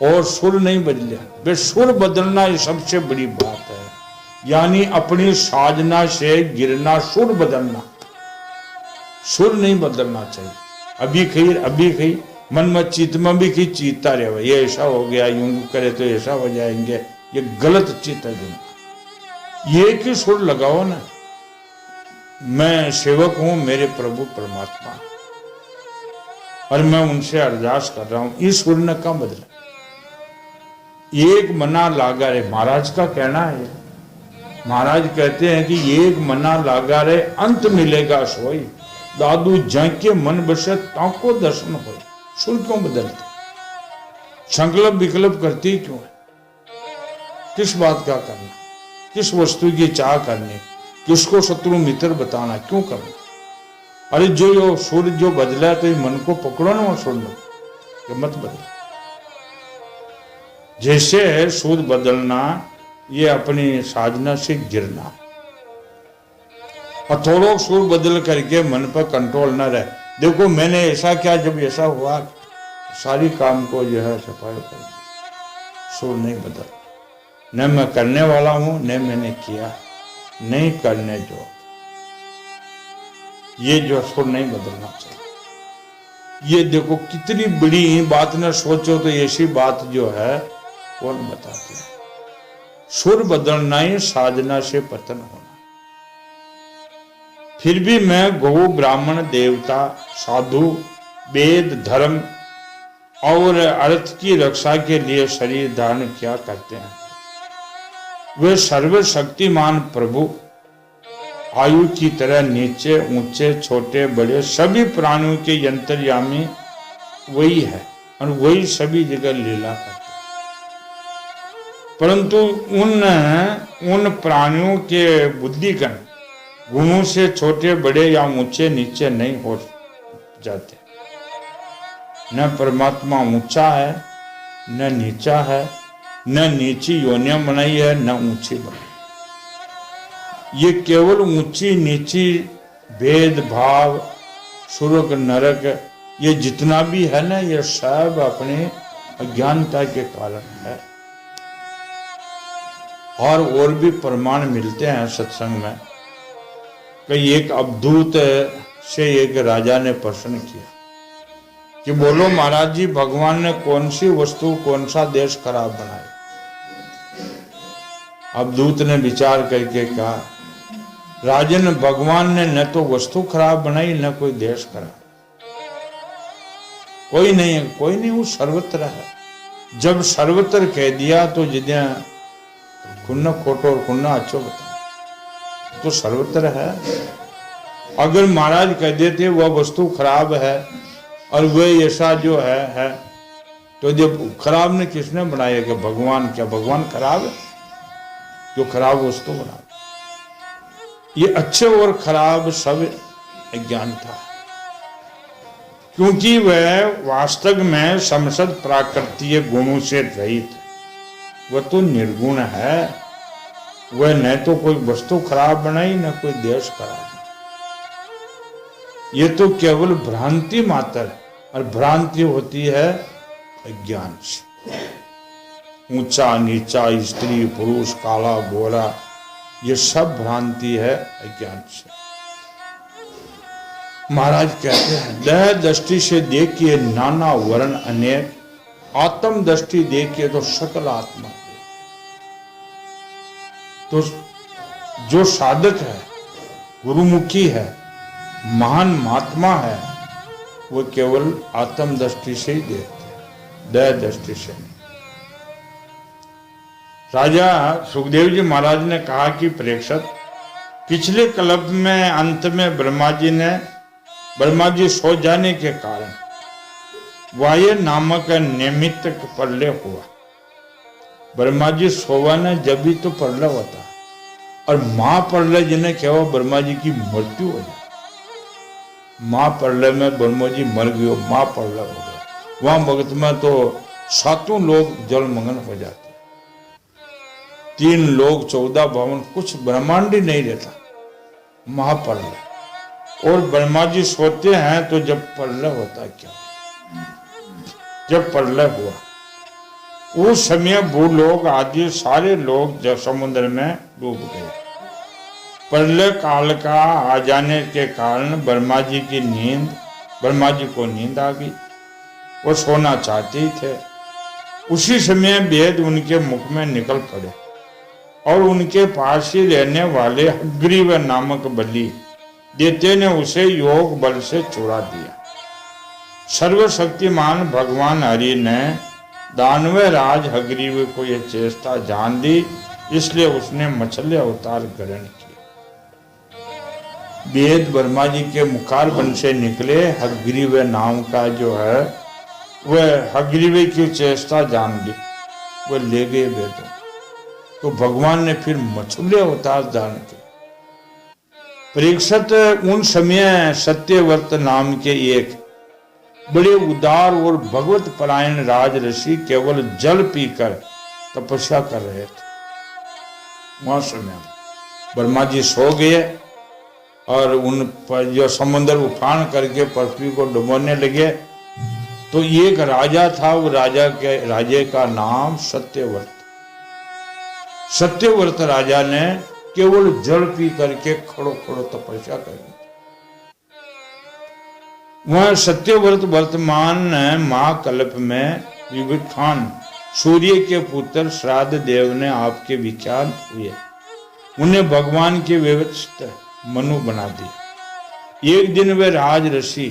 और सुर नहीं बदलिया। वे सुर बदलना ये सबसे बड़ी बात है। यानी अपनी साधना से गिरना, सुर बदलना। सुर नहीं बदलना चाहिए। अभी कही मन में चित्त में भी कहीं चीतता रहे, ये ऐसा हो गया, यूं करे तो ऐसा हो जाएंगे, ये गलत चित्त है। ये कि सुर लगाओ ना, मैं सेवक हूं, मेरे प्रभु परमात्मा और मैं उनसे अरदास कर रहा हूं। इस सुर ने कहाँ बदला? एक मना लागा रे, महाराज का कहना है। महाराज कहते हैं कि एक मना लागा रे, अंत मिलेगा सोई, दादू जाके मन बसे ताको दर्शन हो। सुर क्यों बदलते? संकल्प विकल्प करती क्यों है? किस बात का करना? किस वस्तु की चाह करनी? किसको शत्रु मित्र बताना? क्यों करना? अरे जो सुर जो बदला तो मन को पकड़ो ना, सुन लो, मत बदलो। जैसे सुर बदलना, ये अपनी साधना से गिरना। और थोड़ा सुर बदल करके मन पर कंट्रोल न रहे। देखो मैंने ऐसा किया, जब ऐसा हुआ सारी काम को जो है सफाई कर दी। सुर नहीं बदल, न मैं करने वाला हूं, न मैंने किया, नहीं करने जो, ये जो सुर नहीं बदलना चाहिए। ये देखो कितनी बड़ी बात न सोचो तो ऐसी बात जो है कौन बताते हैं। सुर बदलना ही साधना से पतन होना। फिर भी मैं गौ ब्राह्मण देवता साधु वेद धर्म और अर्थ की रक्षा के लिए शरीर धारण किया करते हैं। वे सर्वशक्तिमान प्रभु आयु की तरह नीचे ऊंचे छोटे बड़े सभी प्राणियों के अंतर्यामी वही है और वही सभी जगह लीला करते हैं। परंतु उन प्राणियों के बुद्धिगण गुणों से छोटे बड़े या ऊंचे नीचे नहीं हो जाते। न परमात्मा ऊंचा है न नीचा है, न नीची योनियां बनाई है न ऊंची बनाई। ये केवल ऊंची नीची भेदभाव स्वर्ग नरक ये जितना भी है ना, ये सब अपने अज्ञानता के कारण है। और भी प्रमाण मिलते हैं सत्संग में। कई एक अवधूत से एक राजा ने प्रश्न किया कि बोलो महाराज जी, भगवान ने कौन सी वस्तु कौन सा देश खराब बनाया? अवधूत ने विचार करके कहा, राजन, भगवान ने न तो वस्तु खराब बनाई न कोई देश खराब। कोई नहीं, वो सर्वत्र है। जब सर्वत्र कह दिया तो जिद्या खुन्ना खोटो और खुन्ना अच्छो बता, तो सर्वत्र है। अगर महाराज कह देते वह वस्तु खराब है और वह ऐसा जो है तो जब खराब ने किसने बनाया? कि भगवान। क्या भगवान खराब है जो खराब वस्तु बना? ये अच्छे और खराब सब अज्ञान था, क्योंकि वह वास्तव में समसद प्राकृतिक गुणों से रहित, वह तो निर्गुण है। वह न तो कोई वस्तु खराब बनाई न कोई देश खराब। ये तो केवल भ्रांति मात्र, और भ्रांति होती है अज्ञान से। ऊंचा नीचा, स्त्री पुरुष, काला गोरा, ये सब भ्रांति है अज्ञान से। महाराज कहते हैं, देह दृष्टि से देखिए नाना वर्ण अनेक, आत्म दृष्टि देखिए तो सकल आत्मा। तो जो साधक है, गुरुमुखी है, महान महात्मा है, वो केवल आत्म दृष्टि से ही देखते हैं, देह दृष्टि से नहीं। राजा सुखदेव जी महाराज ने कहा कि परीक्षित, पिछले कल्प में अंत में ब्रह्मा जी सो जाने के कारण वायु नामक निमित्त प्रलय हुआ। ब्रह्मा जी सोवा ने जब भी तो प्रलय होता, और महाप्रलय जिन्हें कहो ब्रह्मा जी की मृत्यु हो जाए। महाप्रलय में ब्रह्मा जी मर गए, महाप्रलय हो गया। वहां भगत में तो 7 लोग जलमग्न हो जाते, 3 लोग 14 भवन, कुछ ब्रह्मांड ही नहीं रहता। महाप्रलय। और ब्रह्मा जी सोते हैं तो जब प्रलय होता क्या? जब प्रलय हुआ उस समय भूलोक आदि सारे लोग जब समुद्र में डूब गए। प्रलय काल का आ जाने के कारण ब्रह्मा जी को नींद आ गई। वो सोना चाहते ही थे। उसी समय वेद उनके मुख में निकल पड़े और उनके पास ही रहने वाले हग्रीव नामक बलि देते ने उसे योग बल से चुरा दिया। सर्वशक्तिमान भगवान हरि ने दानव राज हग्रीव को यह चेष्टा जान दी, इसलिए उसने मछली अवतार ग्रहण किया। वेद ब्रह्मा जी के मुखार बन से निकले। हग्रीव नाम का जो है वह हग्रीव की चेष्टा जान ली, वह ले गए वेदों। तो भगवान ने फिर मछली अवतार धारण किया। परीक्षित, उन समय सत्यव्रत नाम के एक बड़े उदार और भगवत परायण राज ऋषि केवल जल पीकर तपस्या कर रहे थे। वहां समय ब्रह्मा जी सो गए और उन पर जो समुद्र उफान करके पृथ्वी को डुबोने लगे। तो एक राजा था, वो राजे का नाम सत्यव्रत। सत्यव्रत राजा ने केवल जल पी करके खड़ो तपस्या कर। वह सत्यव्रत वर्तमान महाकल्प में विविधान सूर्य के पुत्र श्राद्ध देव ने आपके विचार हुए, उन्हें भगवान के व्यवस्थित मनु बना दिया। एक दिन वे राज ऋषि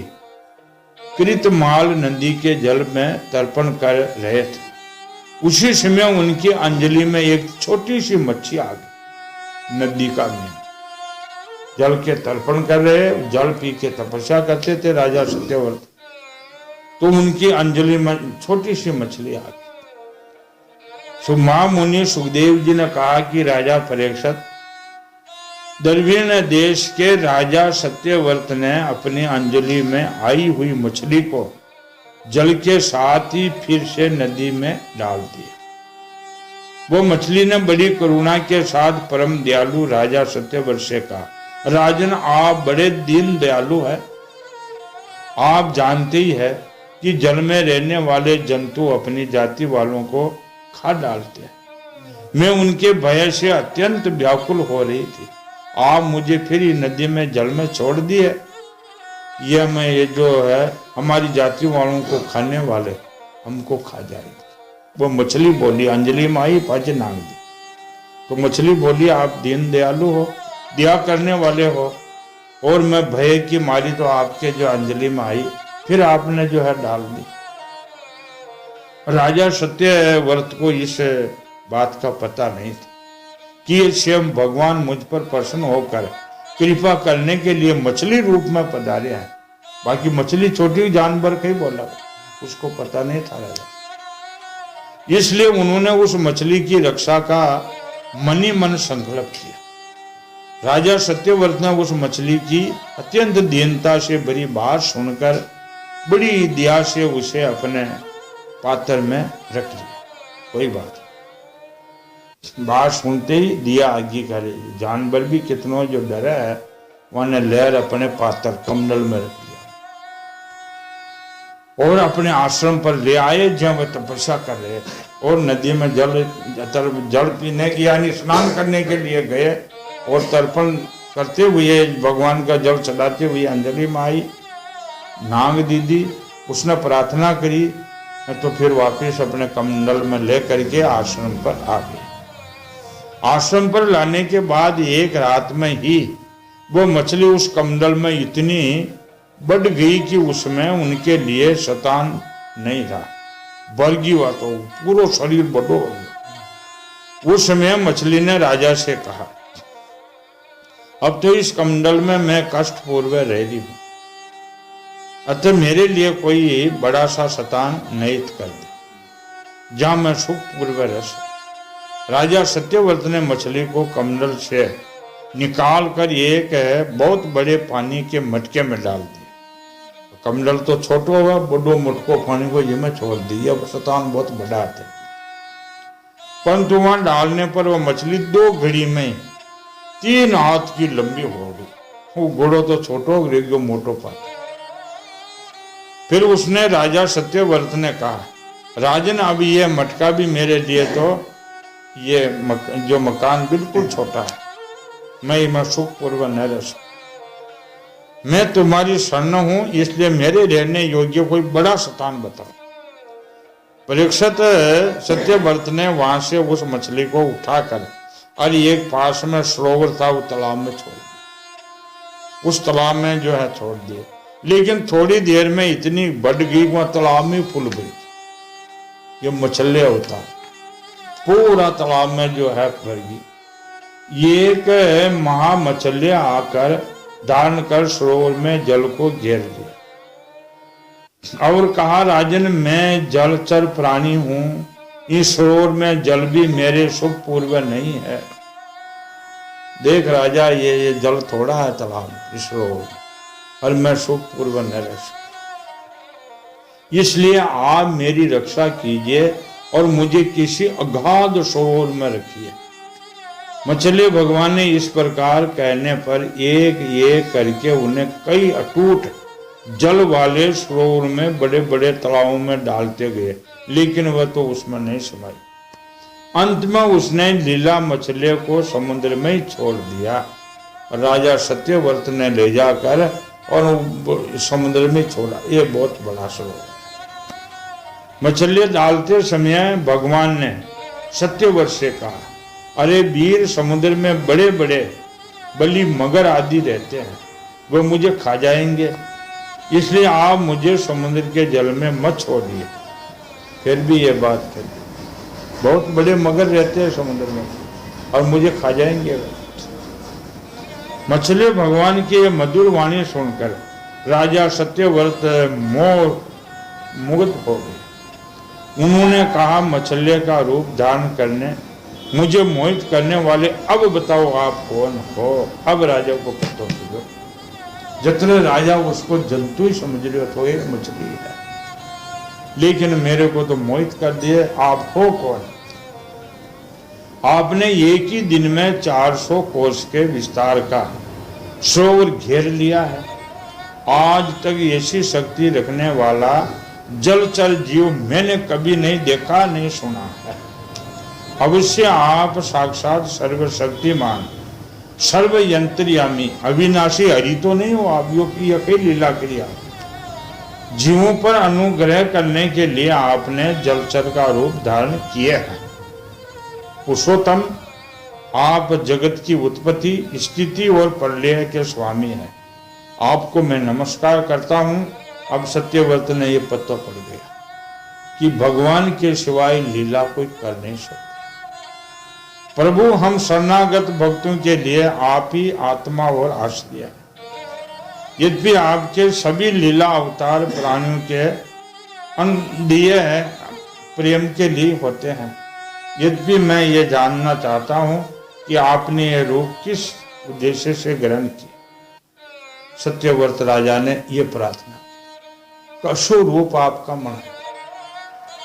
कृतमाल नदी के जल में तर्पण कर रहे थे। उसी समय उनकी अंजलि में एक छोटी सी मच्छी आ गई। नदी का में जल के तर्पण कर रहे, जल पी के तपस्या करते थे राजा सत्यव्रत। तो उनकी अंजलि में छोटी सी मछली आ गई। महामुनि सुखदेव जी ने कहा कि राजा परीक्षित, द्रविड़ देश के राजा सत्यव्रत ने अपनी अंजलि में आई हुई मछली को जल के साथ ही फिर से नदी में डाल दिया। वो मछली ने बड़ी करुणा के साथ परम दयालु राजा सत्यव्रत से कहा, राजन आप बड़े दीन दयालु है। आप जानते ही है कि जल में रहने वाले जंतु अपनी जाति वालों को खा डालते हैं। मैं उनके भय से अत्यंत व्याकुल हो रही थी। आप मुझे फिर ही नदी में जल में छोड़ दिए। ये जो है हमारी जाति वालों को खाने वाले हमको खा जाएंगे। वो मछली बोली, अंजलि माई पज नांग दी। तो मछली बोली, आप दीन दयालु हो, दया करने वाले हो, और मैं भय की मारी तो आपके जो अंजलि में आई, फिर आपने जो है डाल दी। राजा सत्यव्रत को इस बात का पता नहीं था कि ये स्वयं भगवान मुझ पर प्रसन्न होकर कृपा करने के लिए मछली रूप में पधारे हैं। बाकी मछली छोटी जानवर कहीं बोला, उसको पता नहीं था राजा। इसलिए उन्होंने उस मछली की रक्षा का मन ही मन संकल्प किया। राजा सत्यव्रत ने उस मछली की अत्यंत दीनता से भरी बात सुनकर बड़ी दया से उसे अपने पात्र में रख लिया। कोई बात, बात सुनते ही दिया आगे करे। जानवर भी कितनों जो डरा है, उन्होंने लहर अपने पात्र कमंडल में रख लिया और अपने आश्रम पर ले आए, जहां वह तपस्या कर रहे थे। और नदी में जल पीने की यानी स्नान करने के लिए गए और तर्पण करते हुए भगवान का जल चढ़ाते हुए अंजलि में आई नांग दीदी। उसने प्रार्थना करी तो फिर वापस अपने कमंडल में ले करके आश्रम पर आ गए। आश्रम पर लाने के बाद एक रात में ही वो मछली उस कमंडल में इतनी बढ़ गई कि उसमें उनके लिए शतान नहीं रहा, बरगी हुआ, तो पूरा शरीर बड़ो हो गया। उस समय मछली ने राजा से कहा, अब तो इस कमंडल में मैं कष्ट पूर्व रह रही हूं, अतः मेरे लिए कोई बड़ा सा शतान निहित कर दे जहां मैं सुख पूर्व रह सकूं। राजा सत्यव्रत ने मछली को कमंडल से निकाल कर एक बहुत बड़े पानी के मटके में डाल दिया। कमंडल तो छोटो हुआ, बड़ो मुटको पानी को ये में छोड़ दिया। शतान बहुत बड़ा था, परंतु वहां डालने पर वह मछली 2 घड़ी में 3 हाथ की लंबी हो गई। वो घोड़ो तो छोटो गयो, मोटो पाता। फिर उसने राजा सत्यव्रत ने कहा, राजन अब ये मटका भी मेरे लिए तो ये जो मकान बिल्कुल छोटा है, मैं इसमें सुख पूर्व न रह सकता। मैं तुम्हारी शरण हूं, इसलिए मेरे रहने योग्य कोई बड़ा स्थान बताओ। परीक्षित सत्यव्रत ने वहां से उस मछली को उठाकर और एक पास में सरोवर था, उस तालाब में छोड़ दिया। उस तालाब में जो है छोड़ दिए, लेकिन थोड़ी देर में इतनी बढ़ गई वह तालाब में फूल गई। ये मछली होता है, पूरा तालाब में जो है भर गई। एक महा मछली आकर धारण कर सरोवर में जल को घेर लिया और कहा, राजन मैं जलचर प्राणी हूं, इस सरोवर में जल भी मेरे सुख पूर्व नहीं है। देख राजा, ये जल थोड़ा है तालाब इस सरोवर, और मैं सुख पूर्व न रह सकता। इसलिए आप मेरी रक्षा कीजिए और मुझे किसी अगाध सरोवर में रखिए। मछली भगवान ने इस प्रकार कहने पर एक एक करके उन्हें कई अटूट जल वाले सरोवर में बड़े बड़े तालाबों में डालते गए, लेकिन वह तो उसमें नहीं समाई। अंत में उसने लीला मछली को समुद्र में ही छोड़ दिया। राजा सत्यव्रत ने ले जाकर और समुद्र में छोड़ा। ये बहुत बड़ा सरोवर। मछली डालते समय भगवान ने सत्यव्रत से कहा, अरे वीर, समुद्र में बड़े बड़े बली मगर आदि रहते हैं, वह मुझे खा जाएंगे, इसलिए आप मुझे समुद्र के जल में मत छोड़िए। फिर भी ये बात कर, बहुत बड़े मगर रहते हैं समुद्र में और मुझे खा जाएंगे। मछली भगवान की मधुर वाणी सुनकर राजा सत्यव्रत मुग्ध हो गए। उन्होंने कहा, मछली का रूप धारण करने मुझे मोहित करने वाले, अब बताओ आप कौन हो। अब राजा को पता हो गया। जितने राजा उसको जंतु ही समझ रहे हो, तो एक मछली है। लेकिन मेरे को तो मोहित कर दिए। आप हो कौन? आपने एक ही दिन में 400 कोस के विस्तार का सरोवर घेर लिया है। आज तक ऐसी शक्ति रखने वाला जलचर जीव मैंने कभी नहीं देखा, नहीं सुना है। अवश्य आप साक्षात सर्वशक्तिमान, सर्वयंत्रियामी, अविनाशी हरि तो नहीं हो आप, यो की अकेली लीला क्रिया। जीवों पर अनुग्रह करने के लिए आपने जलचर का रूप धारण किया है। पुरुषोत्तम, आप जगत की उत्पत्ति, स्थिति और प्रलय के स्वामी हैं। आपको मैं नमस्कार करता हूं। अब सत्यव्रत ने यह पता पड़ गया कि भगवान के सिवाय लीला कोई कर नहीं सकता। प्रभु, हम शरणागत भक्तों के लिए आप ही आत्मा और आश्रय है। यद्यपि आपके सभी लीला अवतार प्राणियों के अनदीय प्रेम के लिए होते हैं। यद्यपि मैं ये जानना चाहता हूं कि आपने यह रूप किस उद्देश्य से ग्रहण किया। सत्यव्रत राजा ने यह प्रार्थना की, कसो रूप आपका मन,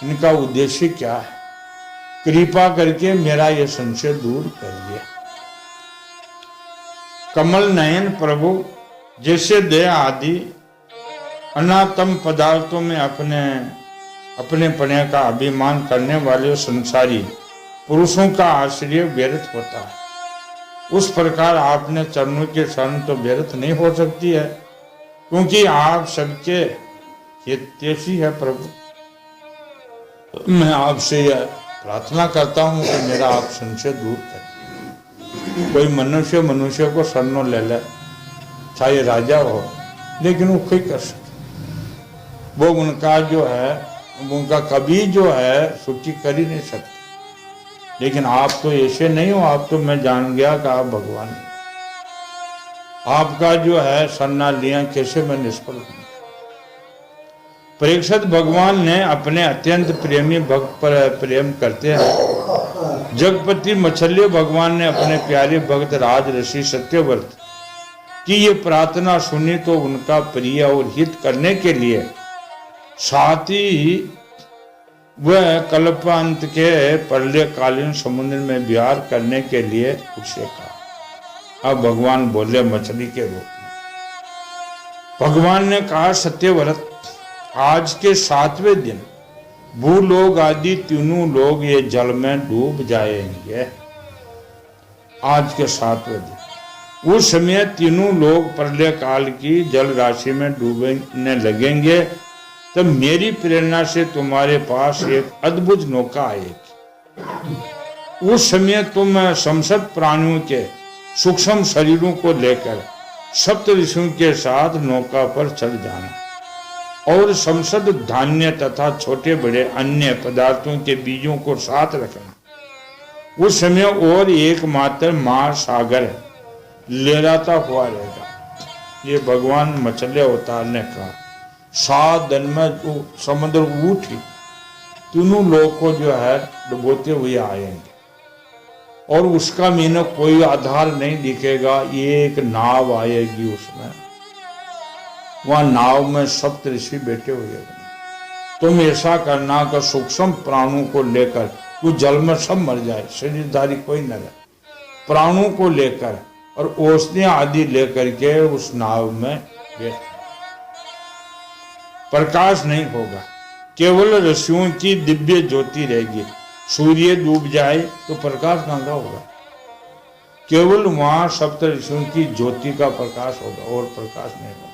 इनका उद्देश्य क्या है? कृपा करके मेरा यह संशय दूर करिए। कमल नयन प्रभु, जैसे दया आदि अनात्म पदार्थों में अपने पने का अभिमान करने वाले संसारी पुरुषों का आश्रय व्यर्थ होता है, उस प्रकार आपने चरणों के शरण तो व्यर्थ नहीं हो सकती है, क्योंकि आप सबके हितैषी है। प्रभु, मैं आपसे यह प्रार्थना करता हूं कि मेरा आप संशय दूर करें। कोई मनुष्य को शरणों ले ले, चाहे राजा हो, लेकिन वो कोई कर सकते, वो उनका जो है, उनका कभी जो है सुखी कर ही नहीं सकते। लेकिन आप तो ऐसे नहीं हो, आप तो मैं जान गया कि आप भगवान हैं। आपका जो है सन्ना लिया कैसे मैं निष्फल हूं। परीक्षित, भगवान ने अपने अत्यंत प्रेमी भक्त पर प्रेम करते हैं। जगपति मच्छल्य भगवान ने अपने प्यारे भक्त राज ऋषि सत्यव्रत की ये प्रार्थना सुनी तो उनका प्रिय और हित करने के लिए साथ ही वह कल्पांत के प्रलयकालीन समुद्र में विहार करने के लिए उससे कहा। अब भगवान बोले मछली के रूप में। भगवान ने कहा, सत्यव्रत, आज के 7वें दिन भूलोक आदि तीनों लोग ये जल में डूब जाएंगे। आज के 7वें दिन, उस समय तीनों लोग प्रलय काल की जल राशि में डूबने लगेंगे। तब मेरी प्रेरणा से तुम्हारे पास एक अद्भुत नौका आएगी। उस समय तुम समस्त प्राणियों के सूक्ष्म शरीरों को लेकर सप्त ऋषियों के साथ नौका पर चढ़ जाना और समस्त धान्य तथा छोटे बड़े अन्य पदार्थों के बीजों को साथ रखना। उस समय और एकमात्र महासागर लहराता हुआ रहेगा। ये भगवान मछली अवतार ने कहा। 7 दिन में जो समुद्र उठी, तीनों लोग को जो है डुबोते हुए आएंगे और उसका मीन कोई आधार नहीं दिखेगा। एक नाव आएगी, उसमें वहां नाव में सप्त ऋषि बैठे हुए हैं। तुम ऐसा करना कि सूक्ष्म प्राणों को लेकर, वो जल में सब मर जाए, शरीरधारी कोई न रहे, प्राणों को लेकर और औषधियां आदि लेकर के उस नाव में बैठ। प्रकाश नहीं होगा, केवल ऋषियों की दिव्य ज्योति रहेगी। सूर्य डूब जाए तो प्रकाश कहां का होगा? केवल वहां सप्त ऋषियों की ज्योति का प्रकाश होगा और प्रकाश नहीं होगा।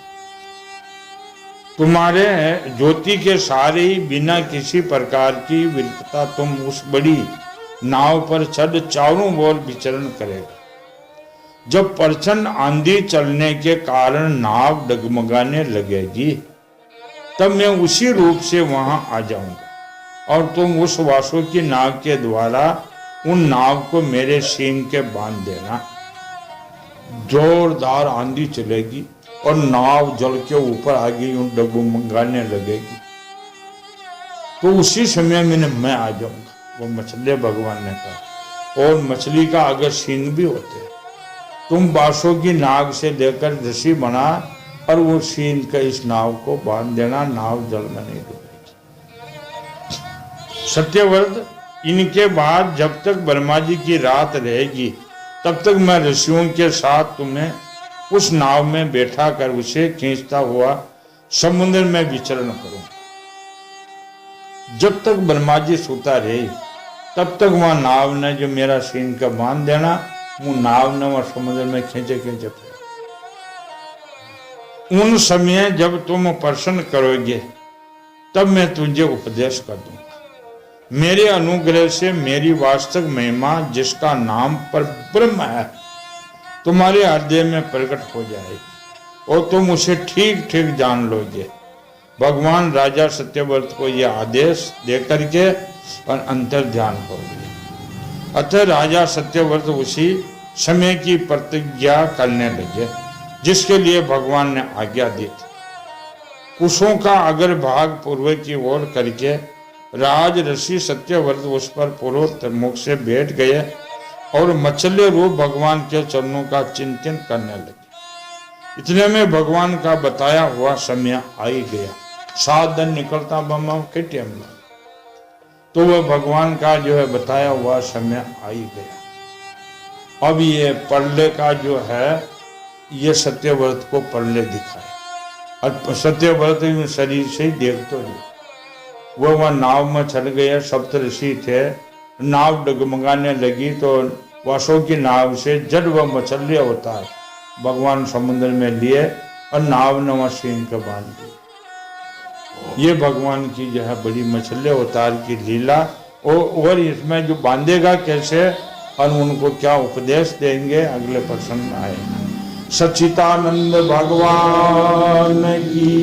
तुम्हारे ज्योति के सारे ही बिना किसी प्रकार की विरक्तता तुम उस बड़ी नाव पर चढ़ चारों ओर विचरण करेगा। जब प्रचंड आंधी चलने के कारण नाव डगमगाने लगेगी, तब मैं उसी रूप से वहां आ जाऊंगा और तुम उस वासु की नाव के द्वारा उन नाव को मेरे सींग के बांध देना। जोरदार आंधी चलेगी और नाव जल के ऊपर आ गई, उन डगमगाने लगेगी, तो उसी समय मैं आ जाऊंगा। वो मछली भगवान ने कहा। और मछली का अगर सींग भी होते, तुम बासों की नाग से लेकर रस्सी बना और वो सींग का इस नाव को बांध देना, नाव जल में नहीं डूबेगी। सत्यव्रत, इनके बाद जब तक ब्रह्मा जी की रात रहेगी तब तक मैं ऋषियों के साथ तुम्हें उस नाव में बैठा कर उसे खींचता हुआ समुद्र में विचरण करूं। जब तक ब्रह्मा जी सोता रहे तब तक वहां नाव ने जो मेरा सीन का बांध देना, वो नाव ने वहां समुद्र में खींचे खींचे फिर। उन समय जब तुम प्रसन्न करोगे तब मैं तुझे उपदेश कर दूंगा। मेरे अनुग्रह से मेरी वास्तविक महिमा, जिसका नाम पर ब्रह्म है, तुम्हारे हृदय में प्रकट हो जाएगी और तुम उसे ठीक ठीक जान लोगे। भगवान राजा सत्यव्रत को यह आदेश देकर के और अंतर ध्यान हो गए। अतः राजा सत्यव्रत उसी समय की प्रतिज्ञा करने लगे जिसके लिए भगवान ने आज्ञा दी थी। कुशों का अगर भाग पूर्व की ओर करके राज ऋषि सत्यव्रत उस पर पूर्वोत्तर मुख से बैठ गए और मछली रूप भगवान के चरणों का चिंतन करने लगे। इतने में भगवान का बताया हुआ समय आ ही गया। 7 दिन निकलता बम के टाइम में, तो वह भगवान का जो है बताया हुआ समय आ ही गया। अब ये प्रलय का जो है, ये सत्यव्रत को प्रलय दिखाए। और सत्यव्रत शरीर से ही देख तो नहीं, वह नाव में चल गए। सप्त ऋषि थे, नाव डगमगाने लगी तो वासों की नाव से जड़ व मछली होता है भगवान समुद्र में लिए और नाव ने वहां सीन के बांध दी। ये भगवान की जो है बड़ी मछली अवतार की लीला। और इसमें जो बांधेगा कैसे और उनको क्या उपदेश देंगे, अगले प्रसंग में आएगा। सच्चिदानंद भगवान की